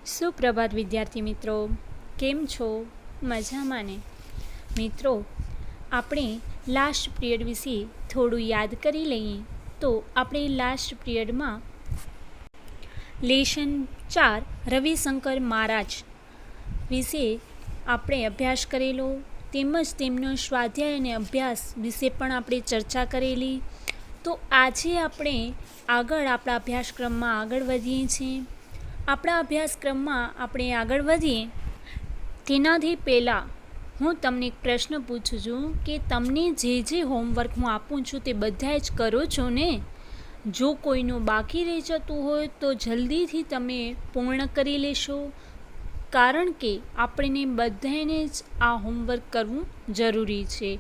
સુપ્રભાત વિદ્યાર્થી મિત્રો, કેમ છો? મજામાં ને? મિત્રો, આપણે લાસ્ટ પિરિયડ વિશે થોડું યાદ કરી લઈએ. તો આપણે લાસ્ટ પિરિયડમાં લેસન 4 રવિશંકર મહારાજ વિશે આપણે અભ્યાસ કરેલો, તેમજ તેમનો સ્વાધ્યાય અને અભ્યાસ વિશે પણ આપણે ચર્ચા કરેલી. તો આજે આપણે આપણા અભ્યાસક્રમમાં આગળ વધીએ છીએ. આપણા અભ્યાસક્રમમાં આપણે આગળ વધીએ તેનાથી પહેલાં હું તમને એક પ્રશ્ન પૂછું છું કે તમને જે હોમવર્ક હું આપું છું તે બધા જ કરો છો ને? જો કોઈનું બાકી રહી જતું હોય તો જલ્દીથી તમે પૂર્ણ કરી લેશો, કારણ કે આપણે બધાને જ આ હોમવર્ક કરવું જરૂરી છે.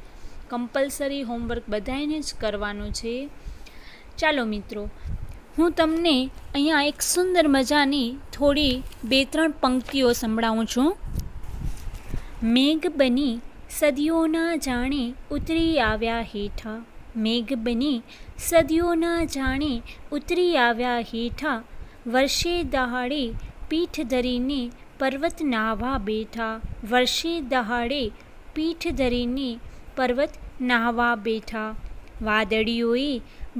કમ્પલસરી હોમવર્ક બધાને જ કરવાનું છે. ચાલો મિત્રો, હું તમને અહીંયા એક સુંદર મજાની થોડી 2-3 પંક્તિઓ સંભળાવું છું. મેઘ બની સદીઓના જાણે ઉતરી આવ્યા હેઠા, મેઘ બની સદીઓના જાણે ઉતરી આવ્યા હેઠા, વર્ષે દહાડે પીઠ ધરીને પર્વત નાહવા બેઠા, વર્ષે દહાડે પીઠ ધરીને પર્વત નાહવા બેઠા. વાદળીઓએ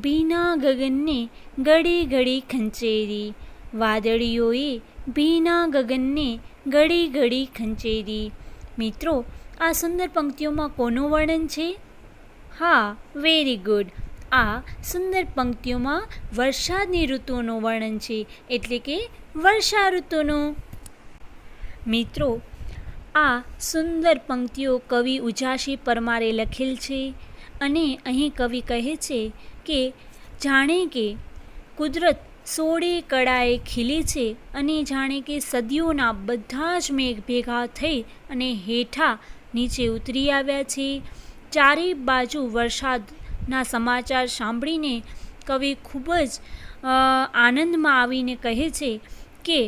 ભીના ગગનને ઘડી ઘડી ખંચેરી, વાદળીઓએ ભીના ગગનને ઘડી ઘડી ખંચેરી. મિત્રો, આ સુંદર પંક્તિઓમાં કોનું વર્ણન છે? હા, વેરી ગુડ. આ સુંદર પંક્તિઓમાં વરસાદની ઋતુનું વર્ણન છે, એટલે કે વર્ષા ઋતુનું. મિત્રો, આ સુંદર પંક્તિઓ કવિ ઉજાસી પરમારે લખેલ છે. અને અહીં કવિ કહે છે કે જાણે કે કુદરત 16 કળાએ ખીલી છે અને જાણે કે સદીઓના બધા જ મેઘ ભેગા થઈ અને હેઠા નીચે ઉતરી આવ્યા છે. ચારે બાજુ વરસાદના સમાચાર સાંભળીને કવિ ખૂબ જ આનંદમાં આવીને કહે છે કે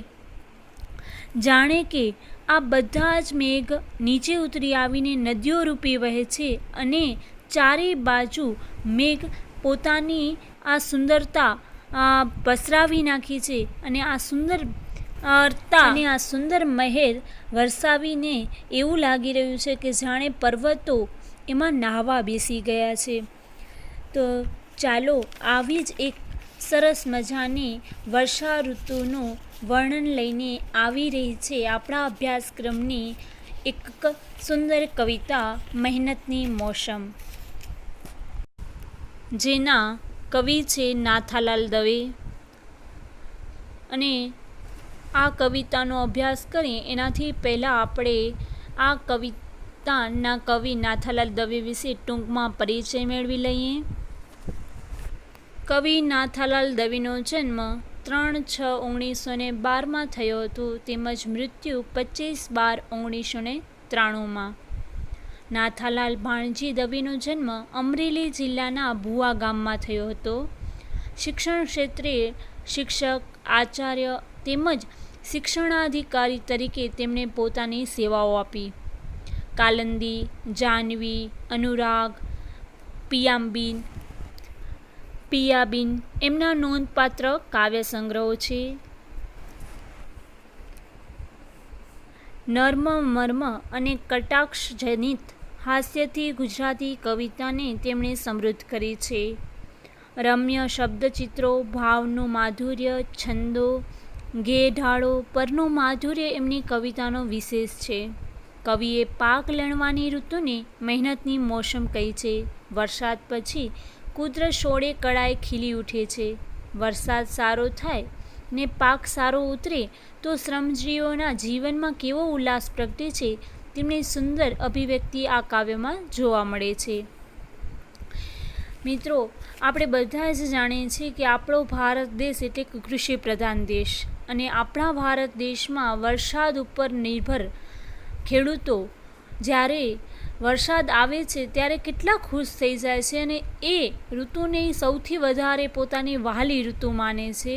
જાણે કે આ બધા જ મેઘ નીચે ઉતરી આવીને નદીઓ રૂપી વહે છે અને ચારે બાજુ મેઘ પોતાની આ સુંદરતા પસરાવી નાખી છે અને આ સુંદરતા અને આ સુંદર મહેર વરસાવીને એવું લાગી રહ્યું છે કે જાણે પર્વતો એમાં નાહવા બેસી ગયા છે. તો ચાલો, આવી જ એક સરસ મજાની વર્ષા ઋતુનું વર્ણન લઈને આવી રહી છે આપણા અભ્યાસક્રમની એક સુંદર કવિતા મહેનતની મોસમ, જેના કવિ છે નાથાલાલ દવે. અને આ કવિતાનો અભ્યાસ કરીએ એનાથી પહેલાં આપણે આ કવિતાના કવિ નાથાલાલ દવે વિશે ટૂંકમાં પરિચય મેળવી લઈએ. કવિ નાથાલાલ દવેનો જન્મ 3/6/1912 થયો હતો, તેમજ મૃત્યુ 25/12/1993. નાથાલાલ ભાણજી દવેનો જન્મ અમરેલી જિલ્લાના ભુવા ગામમાં થયો હતો. શિક્ષણ ક્ષેત્રે શિક્ષક, આચાર્ય તેમજ શિક્ષણાધિકારી તરીકે તેમણે પોતાની સેવાઓ આપી. કાલંદી, જાનવી, અનુરાગ, પિયાબીન એમના નોંધપાત્ર કાવ્ય સંગ્રહો છે. નર્મ, મર્મ અને કટાક્ષજનિત હાસ્યથી ગુજરાતી કવિતાને તેમણે સમૃદ્ધ કરી છે. રમ્ય શબ્દચિત્રો, ભાવનું માધુર્ય, છંદો, ઘેઢાળો પરનું માધુર્ય એમની કવિતાનો વિશેષ છે. કવિએ પાક લણવાની ઋતુને મહેનતની મોસમ કહી છે. વરસાદ પછી કુદરત 16 કળાએ ખીલી ઉઠે છે. વરસાદ સારો થાય ને પાક સારો ઉતરે તો શ્રમજીવીઓના જીવનમાં કેવો ઉલ્લાસ પ્રગટે છે, તેમની સુંદર અભિવ્યક્તિ આ કાવ્યમાં જોવા મળે છે. મિત્રો, આપણે બધા જ જાણીએ છીએ કે આપણો ભારત દેશ એટલે કૃષિ પ્રધાન દેશ, અને આપણા ભારત દેશમાં વરસાદ ઉપર નિર્ભર ખેડૂતો જ્યારે વરસાદ આવે છે ત્યારે કેટલા ખુશ થઈ જાય છે અને એ ઋતુને સૌથી વધારે પોતાની વહાલી ઋતુ માને છે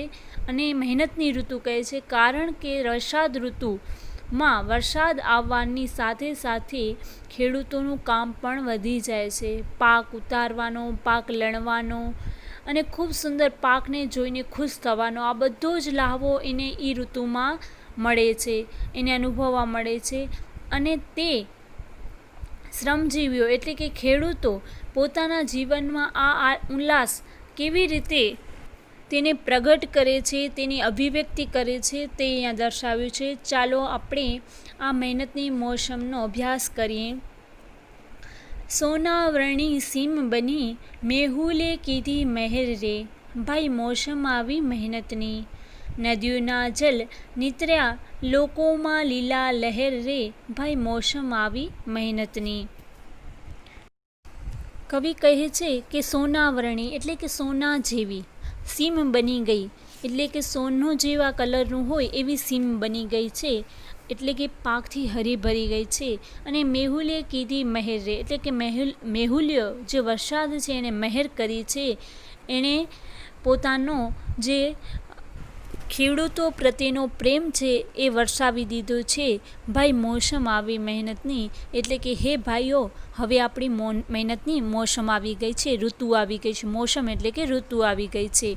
અને મહેનતની ઋતુ કહે છે, કારણ કે વરસાદ ઋતુમાં વરસાદ આવવાની સાથે સાથે ખેડૂતોનું કામ પણ વધી જાય છે. પાક ઉતારવાનો, પાક લણવાનો અને ખૂબ સુંદર પાકને જોઈને ખુશ થવાનો, આ બધો જ લાહવો એને એ ઋતુમાં મળે છે, એને અનુભવવા મળે છે. અને તે શ્રમજીવીઓ એટલે કે ખેડૂતો પોતાના જીવનમાં આ ઉલ્લાસ કેવી રીતે તેને પ્રગટ કરે છે, તેની અભિવ્યક્તિ કરે છે, તે અહીંયા દર્શાવ્યું છે. ચાલો આપણે આ મહેનતની મોસમનો અભ્યાસ કરીએ. સોનાવરણી સીમ બની મેહુલે કીધી મહેર રે, ભાઈ મોસમ આવી મહેનતની. નદીઓના જલ નીતર્યા લોકોમાં લીલા લહેર રે, ભાઈ મોસમ આવી મહેનતની. કવિ કહે છે કે સોનાવરણી એટલે કે સોના જેવી, સીમ બની ગઈ એટલે કે સોનો જેવા કલરનું હોય એવી સીમ બની ગઈ છે, એટલે કે પાકથી હરીભરી ગઈ છે. અને મેહુલે કીધી મહેર રે એટલે કે મેહુલ્ય જે વરસાદ છે એને મહેર કરી છે, એણે પોતાનો જે ખેડૂતો પ્રત્યેનો પ્રેમ છે એ વરસાવી દીધો છે. ભાઈ મોસમ આવી મહેનતની એટલે કે હે ભાઈઓ, હવે આપણી મહેનતની મોસમ આવી ગઈ છે, ઋતુ આવી ગઈ છે. મોસમ એટલે કે ઋતુ આવી ગઈ છે.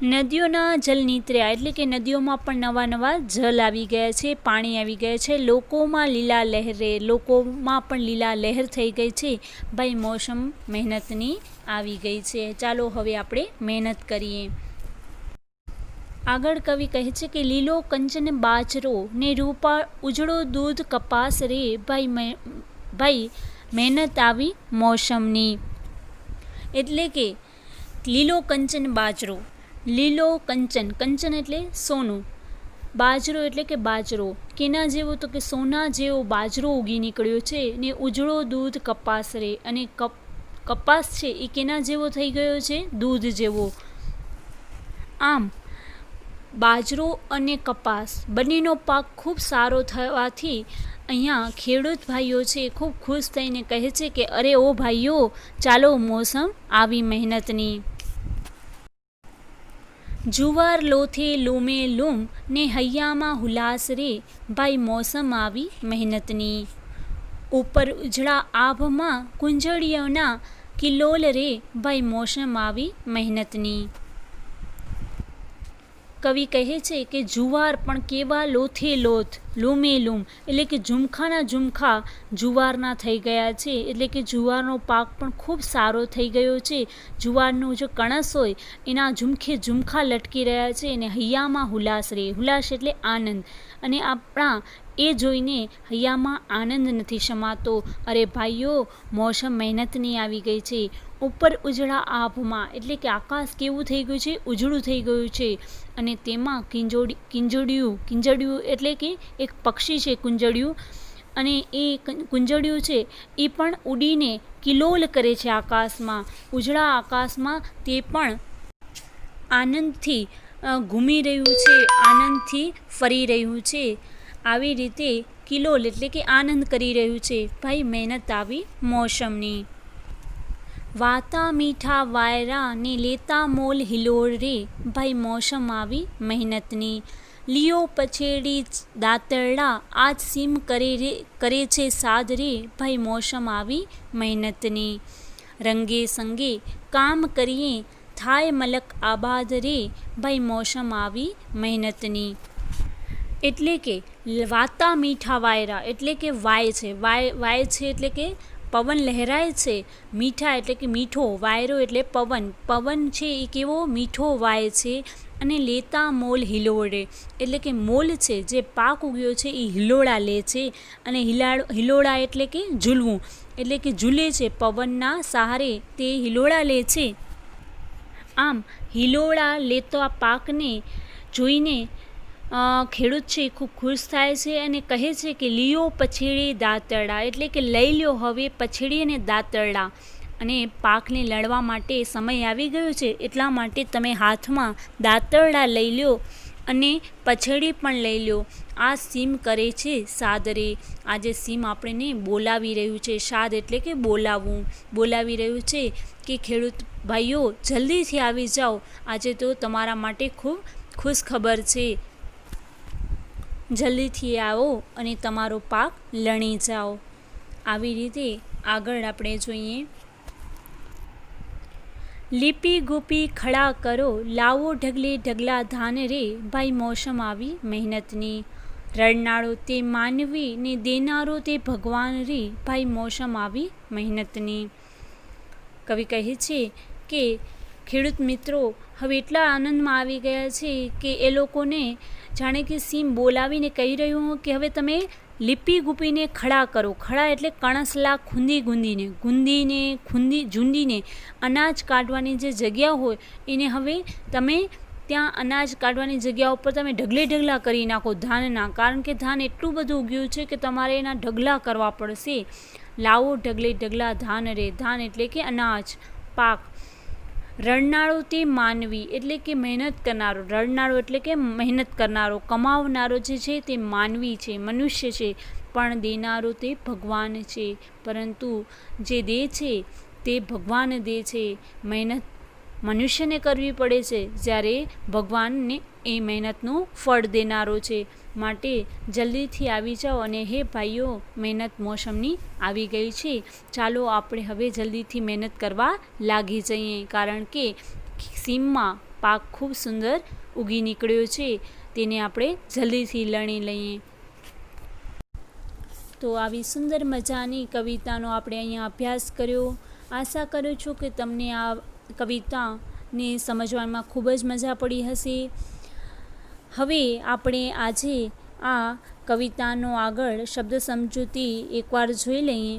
નદીઓના જલ નીતર્યા એટલે કે નદીઓમાં પણ નવા નવા જલ આવી ગયા છે, પાણી આવી ગયા છે. લોકોમાં લીલા લહેરે, લોકોમાં પણ લીલા લહેર થઈ ગઈ છે. ભાઈ મોસમ મહેનતની આવી ગઈ છે. ચાલો હવે આપણે મહેનત કરીએ. આગળ કવિ કહે છે કે લીલો કંચન બાજરો ને રૂપા ઉજળો દૂધ કપાસ રે, ભાઈ મહેનત આવી મોસમની. એટલે કે લીલો કંચન બાજરો, લીલો કંચન, કંચન એટલે સોનું, બાજરો એટલે કે બાજરો, કેના જેવો તો કે સોના જેવો બાજરો ઉગી નીકળ્યો છે. ને ઉજળો દૂધ કપાસ રે, અને કપાસ છે એ કેના જેવો થઈ ગયો છે, દૂધ જેવો. આમ બાજરો અને કપાસ બંનેનો પાક ખૂબ સારો થવાથી અહીંયા ખેડૂત ભાઈઓ છે ખૂબ ખુશ થઈને કહે છે કે અરે ઓ ભાઈઓ, ચાલો મોસમ આવી મહેનતની. જુવાર લોથે લૂમે લૂમ ને હૈયામાં હુલાસ રે, ભાઈ મોસમ આવી મહેનતની. ઉપર ઉજળા આભમાં કુંજળીઓના કિલોલ રે, ભાઈ મોસમ આવી મહેનતની. કવિ કહે છે કે જુવાર પણ કેવા લોથે લોથ, લૂમે લૂમ એટલે કે ઝુમખાના ઝુમખા જુવારના થઈ ગયા છે, એટલે કે જુવારનો પાક પણ ખૂબ સારો થઈ ગયો છે. જુવારનું જે કણસ હોય એના ઝુમખે ઝુમખા લટકી રહ્યા છે. અને હૈયામાં હુલાસ રે, હુલાસ એટલે આનંદ, અને આપણા એ જોઈને હૈયામાં આનંદ નથી સમાતો. અરે ભાઈઓ, મોસમ મહેનતની આવી ગઈ છે. ઉપર ઉજળા આભમાં એટલે કે આકાશ કેવું થઈ ગયું છે, ઉજળું થઈ ગયું છે. અને તેમાં કિંજળિયું એટલે કે એક પક્ષી છે કુંજળિયું, અને એ કુંજળિયું છે એ પણ ઉડીને કિલોલ કરે છે આકાશમાં, ઉજળા આકાશમાં. તે પણ આનંદથી ઘૂમી રહ્યું છે, આનંદથી ફરી રહ્યું છે. આવી રીતે કિલોલ એટલે કે આનંદ કરી રહ્યું છે. ભાઈ મહેનત આવી મોસમની. વાતા મીઠા વાયરા ને લેતા મોલ હિલોળ રે, ભાઈ મોસમ આવી મહેનતની. લિયો પછેડી દાંતરડા આજ સીમ કરે છે સાદ રે, ભાઈ મોસમ આવી મહેનતની. રંગે સંગે કામ કરીએ થાય મલક આબાદ રે, ભાઈ મોસમ આવી મહેનતની. એટલે કે વાતા મીઠા વાયરા એટલે કે વાય છે, વાય છે એટલે કે પવન લહેરાય છે. મીઠા એટલે કે મીઠો, વાયરો એટલે પવન, પવન છે એ કેવો મીઠો વાય છે. અને લેતા મોલ હિલોળે એટલે કે મોલ છે જે પાક ઉગ્યો છે એ હિલોળા લે છે. અને હિલોળા એટલે કે ઝૂલવું, એટલે કે ઝૂલે છે પવનના સહારે, તે હિલોળા લે છે. આમ હિલોળા લેતા પાકને જોઈને ખેડૂત છે એ ખૂબ ખુશ થાય છે અને કહે છે કે લિયો પછેડી દાંતરડા એટલે કે લઈ લ્યો હવે પછેડી અને દાંતરડા. અને પાકને લણવા માટે સમય આવી ગયો છે એટલા માટે તમે હાથમાં દાંતરડા લઈ લ્યો અને પછેડી પણ લઈ લ્યો. આ સીમ કરે છે સાદરે. આજે સીમ આપણને બોલાવી રહ્યું છે. સાદ એટલે કે બોલાવવું, બોલાવી રહ્યું છે કે ખેડૂત ભાઈઓ જલ્દીથી આવી જાઓ, આજે તો તમારા માટે ખૂબ ખુશ ખબર છે. જલ્દીથી આવો અને તમારો પાક લણી જાઓ. આવી રીતે આગળ આપણે જોઈએ. લીપી ગોપી ખડા કરો, લાવો ઢગલે ઢગલા ધાન રે, ભાઈ મોસમ આવી મહેનતની. રડનારો તે માનવી ને દેનારો તે ભગવાન રે, ભાઈ મોસમ આવી મહેનતની. કવિ કહે છે કે ખેડૂત મિત્રો હવે એટલા આનંદમાં આવી ગયા છે કે એ લોકોને જાણે કે સીમ બોલાવીને કહી રહ્યું કે હવે તમે લીપી ગુપીને ખડા કરો. ખડા એટલે કણસલા ઝૂંડીને અનાજ કાઢવાની જે જગ્યા હોય એને હવે તમે ત્યાં અનાજ કાઢવાની જગ્યા ઉપર તમે ઢગલે ઢગલા કરી નાખો ધાનના, કારણ કે ધાન એટલું બધું ઉગ્યું છે કે તમારે એના ઢગલા કરવા પડશે. લાવો ઢગલે ઢગલા ધાન રે, ધાન એટલે કે અનાજ, પાક. રડનારો તે માનવી એટલે કે મહેનત કરનારો, રડનારો એટલે કે મહેનત કરનારો, કમાવનારો જે છે તે માનવી છે, મનુષ્ય છે, પણ દેનારો તે ભગવાન છે. પરંતુ જે દે છે તે ભગવાન દે છે. મહેનત મનુષ્યને કરવી પડે છે, જ્યારે ભગવાનને એ મહેનતનું ફળ દેનારો છે. માટે જલ્દીથી આવી જાઓ અને હે ભાઈઓ, મહેનત મોસમની આવી ગઈ છે. ચાલો આપણે હવે જલ્દીથી મહેનત કરવા લાગી જઈએ, કારણ કે સીમમાં પાક ખૂબ સુંદર ઉગી નીકળ્યો છે, તેને આપણે જલ્દીથી લણી લઈએ. તો આવી સુંદર મજાની કવિતાનો આપણે અહીંયા અભ્યાસ કર્યો. આશા કરું છું કે તમને આ કવિતાને સમજવામાં ખૂબ જ મજા પડી હશે. હવે આપણે આજે આ કવિતાનો આગળ શબ્દ સમજૂતી એકવાર જોઈ લઈએ.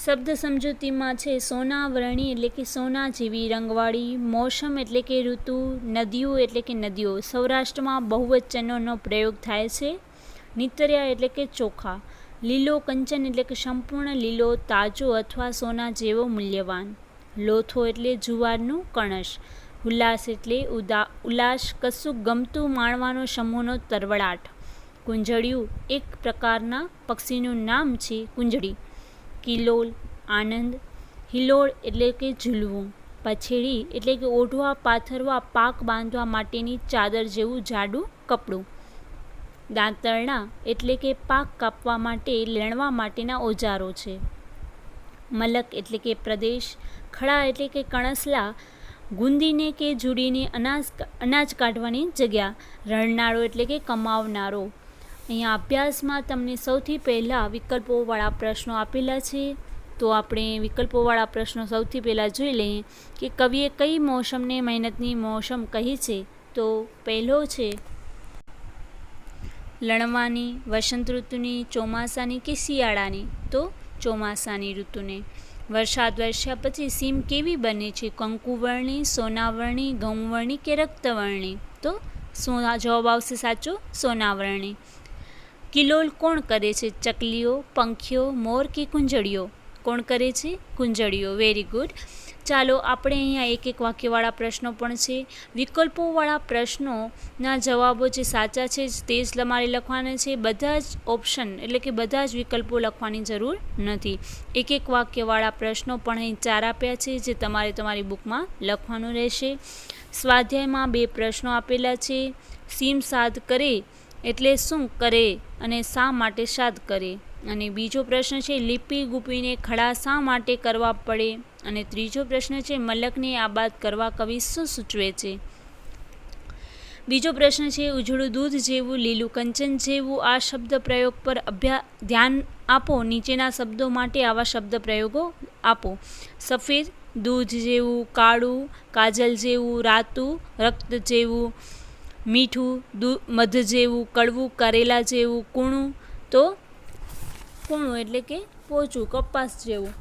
શબ્દ સમજૂતીમાં છે સોનાવરણી એટલે કે સોના જેવી રંગવાળી, મોસમ એટલે કે ઋતુ, નદીઓ એટલે કે નદીઓ, સૌરાષ્ટ્રમાં બહુવચનોનો પ્રયોગ થાય છે. નિતર્યા એટલે કે ચોખા, લીલો કંચન એટલે કે સંપૂર્ણ લીલો, તાજો અથવા સોના જેવો મૂલ્યવાન. લોથો એટલે જુવારનું કણસ. ઉલ્લાસ એટલે ઉલ્લાસ, કશું ગમતું માણવાનો સમૂહનો તરવડાટ. કુંજળિયું એક પ્રકારના પક્ષીનું નામ છે, કુંજળી. કિલોલ આનંદ. હિલોળ એટલે કે ઝૂલવું. પછેડી એટલે કે ઓઢવા પાથરવા પાક બાંધવા માટેની ચાદર જેવું જાડું કપડું. દાંતરણા એટલે કે પાક કાપવા માટે લેણવા માટેના ઓજારો છે. મલક એટલે કે પ્રદેશ. ખડા એટલે કે કણસલા ગુંદીને કે જુડીને અનાજ કાઢવાની જગ્યા. રડનારો એટલે કે કમાવનારો. અહીંયા અભ્યાસમાં તમને સૌથી પહેલાં વિકલ્પોવાળા પ્રશ્નો આપેલા છે, તો આપણે વિકલ્પોવાળા પ્રશ્નો સૌથી પહેલાં જોઈ લઈએ કે કવિએ કઈ મોસમને મહેનતની મોસમ કહી છે. તો પહેલો છે લણવાની, વસંત ઋતુની, ચોમાસાની કે શિયાળાની. તો ચોમાસાની ઋતુને. વરસાદ વરસ્યા પછી સીમ કેવી બને છે? કંકુવર્ણી, સોનાવર્ણી, ઘઉંવર્ણી કે રક્તવર્ણી. તો જવાબ આવશે સાચો, સોનાવર્ણી. કિલોલ કોણ કરે છે? ચકલીઓ, પંખીઓ, મોર કે કુંજળીઓ? કોણ કરે છે? કુંજળીઓ. Very good. ચાલો આપણે અહીંયા એક એક વાક્યવાળા પ્રશ્નો પણ છે. વિકલ્પોવાળા પ્રશ્નોના જવાબો જે સાચા છે તે જ તમારે લખવાના છે. બધા જ ઓપ્શન એટલે કે બધા જ વિકલ્પો લખવાની જરૂર નથી. એક એક વાક્યવાળા પ્રશ્નો પણ અહીં 4 આપ્યા છે, જે તમારે તમારી બુકમાં લખવાનું રહેશે. સ્વાધ્યાયમાં 2 પ્રશ્નો આપેલા છે. સીમ સાદ કરે એટલે શું કરે અને શા માટે સાદ કરે? અને બીજો પ્રશ્ન છે લીપી ગુપીને ખડા શા માટે કરવા પડે? અને ત્રીજો પ્રશ્ન છે મલકને આબાદ કરવા કવિ શું સૂચવે છે? બીજો પ્રશ્ન છે ઉજળું દૂધ જેવું, લીલું કંચન જેવું. આ શબ્દ પ્રયોગ પર ધ્યાન આપો. નીચેના શબ્દો માટે આવા શબ્દ પ્રયોગો આપો. સફેદ, દૂધ જેવું. કાળું, કાજલ જેવું. રાતું, રક્ત જેવું. મીઠું, મધ જેવું. કડવું, કરેલા જેવું. કૂણું, તો કૂણું એટલે કે પોચું, કપાસ જેવું.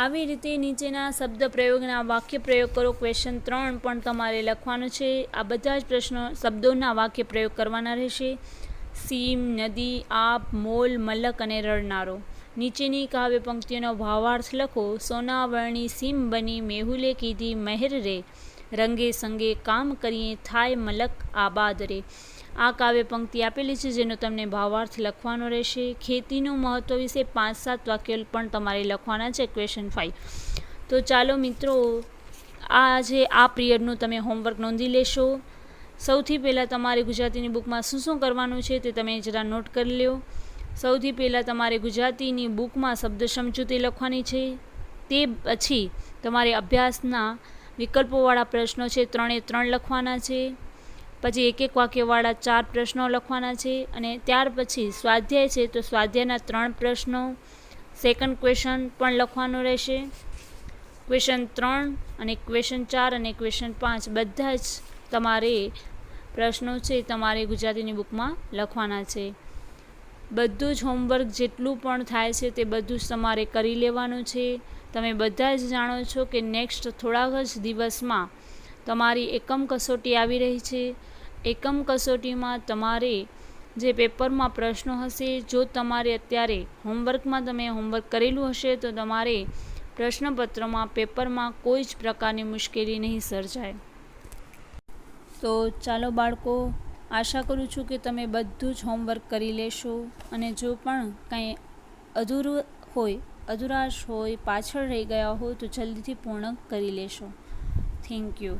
આવી રીતે નીચેના શબ્દ પ્રયોગના વાક્ય પ્રયોગ કરો. ક્વેશ્ચન 3 પણ તમારે લખવાનું છે. આ બધા જ પ્રશ્નો શબ્દોના વાક્ય પ્રયોગ કરવાના રહેશે. સીમ, નદી, આપ, મોલ, મલક અને રડનારો. નીચેની કાવ્ય પંક્તિઓનો ભાવાર્થ લખો. સોનાવર્ણી સીમ બની, મેહુલે કીધી મહેર રે, રંગે સંગે કામ કરીએ, થાય મલક આબાદ રે. આ કાવ્ય પંક્તિ આપેલી છે, જેનો તમને ભાવાર્થ લખવાનો રહેશે. ખેતીનું મહત્ત્વ વિશે 5-7 વાક્યો પણ તમારે લખવાના છે. ક્વેશ્ચન 5. તો ચાલો મિત્રો, આજે આ પિરિયડનું તમે હોમવર્ક નોંધી લેશો. સૌથી પહેલાં તમારે ગુજરાતીની બુકમાં શું શું કરવાનું છે તે તમે જરા નોટ કરી લો. સૌથી પહેલાં તમારે ગુજરાતીની બુકમાં શબ્દ સમજૂતી લખવાની છે. તે પછી તમારે અભ્યાસના વિકલ્પોવાળા પ્રશ્નો છે 3 લખવાના છે, પછી એક વાક્યવાળા 4 પ્રશ્નો લખવાના છે, અને ત્યાર પછી સ્વાધ્યાય છે તો સ્વાધ્યાયના 3 પ્રશ્નો, સેકન્ડ ક્વેશ્ચન પણ લખવાનો રહેશે. ક્વેશ્ચન 3 અને ક્વેશ્ચન 4 અને ક્વેશ્ચન 5 બધા જ તમારે પ્રશ્નો છે તમારે ગુજરાતીની બુકમાં લખવાના છે. બધું જ હોમવર્ક જેટલું પણ થાય છે તે બધું જ તમારે કરી લેવાનું છે. તમે બધા જ જાણો છો કે નેક્સ્ટ થોડાક જ દિવસમાં તમારી એકમ કસોટી આવી રહી છે. એકમ કસોટીમાં તમારે જે પેપરમાં પ્રશ્નો હશે, જો તમારે અત્યારે હોમવર્કમાં તમે હોમવર્ક કરેલું હશે તો તમારે પ્રશ્નપત્રમાં પેપરમાં કોઈ જ પ્રકારની મુશ્કેલી નહીં સર્જાય. તો ચાલો બાળકો, આશા કરું છું કે તમે બધું જ હોમવર્ક કરી લેશો, અને જો પણ કંઈ અધૂરાશ હોય, પાછળ રહી ગયા હોય તો જલ્દીથી પૂર્ણ કરી લેશો. Thank you.